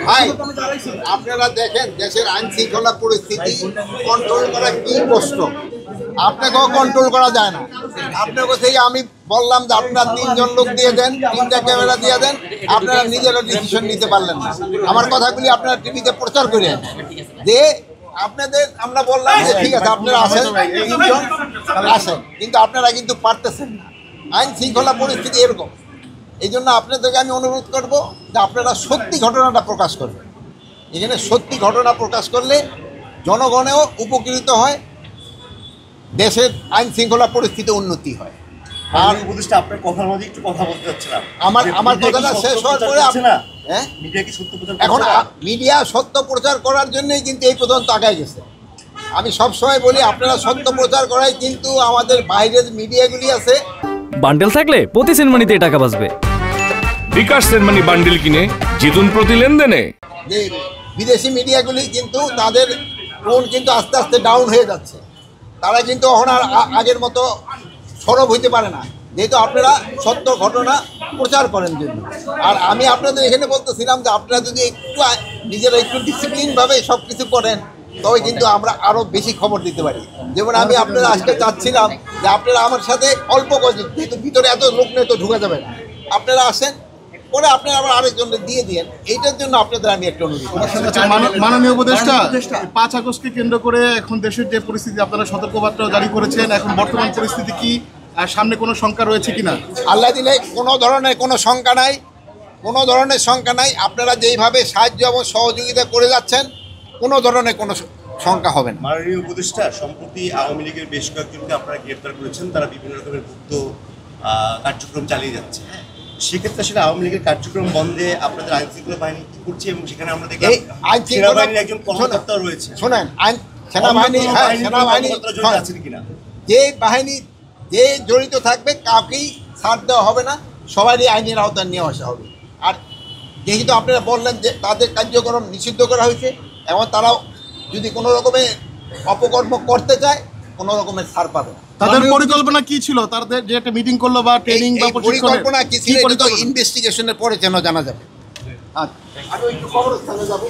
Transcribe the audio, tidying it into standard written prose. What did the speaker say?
ভাই আপনারা দেখেন দেশের আইন শৃঙ্খলা পরিস্থিতি কন্ট্রোল করা কি কষ্ট, আপনাকেও কন্ট্রোল করা যায় না। আপনাকে থেকে আমি বললাম যে আপনারা 3 জন লোক দিয়ে দেন, 3টা ক্যামেরা দিয়ে দেন, আপনারা নিজেরা ডিসিশন নিতে পারলেন না। আমার কথাগুলি আপনারা টিভিতে প্রচার করেন যে আপনাদের আমরা বললাম যে ঠিক আছে আপনারা আসেন, 3 জন আসেন, কিন্তু আপনারা কিন্তু পারতেছেন না। আইন শৃঙ্খলা পরিস্থিতি এরকম। এই জন্য আপনাদেরকে আমি অনুরোধ করব যে আপনারা সত্যি ঘটনাটা প্রকাশ করবেন। এখানে সত্যি ঘটনা প্রকাশ করলে জনগণেও উপকৃত হয়, দেশের আইন শৃঙ্খলা পরিস্থিতি উন্নতি হয়। আর উপদেষ্টা আপনার কথার মধ্যে একটু কথা বলতে চাচ্ছিলাম, আমার কথাটা শেষ হওয়ার পরে হ্যাঁ মিডিয়া কি সত্য প্রচার এখন মিডিয়া সত্য প্রচার করার জন্যই কিন্তু এই পর্যন্ত আগায় গেছে। আমি সবসময় বলি আপনারা সত্য প্রচার করাই, কিন্তু আমাদের বাইরের মিডিয়াগুলি আছে। বান্ডেল থাকলে প্রতি সেনমানিতে টাকা বাঁচবে। বিকাশ সেনমানি বান্ডেল কিনে জিতুন প্রতি লেনদেনে। যে বিদেশি মিডিয়াগুলি কিন্তু তাদের টোন কিন্তু আস্তে আস্তে ডাউন হয়ে যাচ্ছে, তারা কিন্তু এখন আর আগের মতো সরব হইতে পারে না, যেহেতু আপনারা সত্য ঘটনা প্রচার করেন জন্য। আর আমি আপনাদের এখানে বলতেছিলাম যে আপনারা যদি একটু নিজেরা একটু ডিসিপ্লিনভাবে সব কিছু করেন তবে কিন্তু আমরা আরও বেশি খবর দিতে পারি। যেমন আমি আপনারা আজকে চাচ্ছিলাম যে আপনারা আমার সাথে অল্প কদিন, যেহেতু ভিতরে এত লোক নেই তো ঢুকে যাবে না, আপনারা আসেন, পরে আপনারা আবার আরেকজনকে দিয়ে দিয়েন। এইটার জন্য আপনাদের আমি একটা অনুরোধ। মাননীয় উপদেষ্টা 5 আগস্টকে কেন্দ্র করে এখন দেশের যে পরিস্থিতি, আপনারা সতর্কবার্তাও জারি করেছেন, এখন বর্তমান পরিস্থিতি কি, আর সামনে কোনো শঙ্কা রয়েছে কিনা? আল্লাহ দিলে কোনো ধরনের কোনো শঙ্কা নাই, কোনো ধরনের শঙ্কা নাই। আপনারা যেইভাবে সাহায্য এবং সহযোগিতা করে যাচ্ছেন কোনো ধরনের কোনো শঙ্কা হবে না। মাননীয় উপদেষ্টা সম্প্রতি আওয়ামী লীগের বেশ কয়েকজনকে আপনারা গ্রেপ্তার করেছেন, তারা বিভিন্ন রকমের গুপ্ত কার্যক্রম চালিয়ে যাচ্ছে। সেক্ষেত্রে আসলে আওয়ামী লীগের কার্যক্রম বন্ধে আপনাদের আইন শৃঙ্খলা বাহিনী কি করছে, এবং সেখানে আমরা দেখলাম সেনাবাহিনীর একজন কর্মকর্তা রয়েছে। শোনেন, সেনাবাহিনী আছেন কিনা, যে বাহিনী যে জড়িত থাকবে কাউকেই ছাড় দেওয়া হবে না, সবারই আইনের আওতায় নিয়ে আসা হবে। আর যেহেতু আপনারা বললেন যে তাদের কার্যক্রম নিষিদ্ধ করা হয়েছে, এবং তারাও যদি কোনো রকমের অপকর্ম করতে চায় কোনো রকমের ছাড় পাবে না। তাদের পরিকল্পনা কি ছিল, তাদের যে একটা মিটিং করলো বা ট্রেনিং বা পরিকল্পনা কি ছিল এটা তো ইনভেস্টিগেশনের পরে যেন জানা যাবে। আচ্ছা, আমি একটু কবরস্থানে যাব।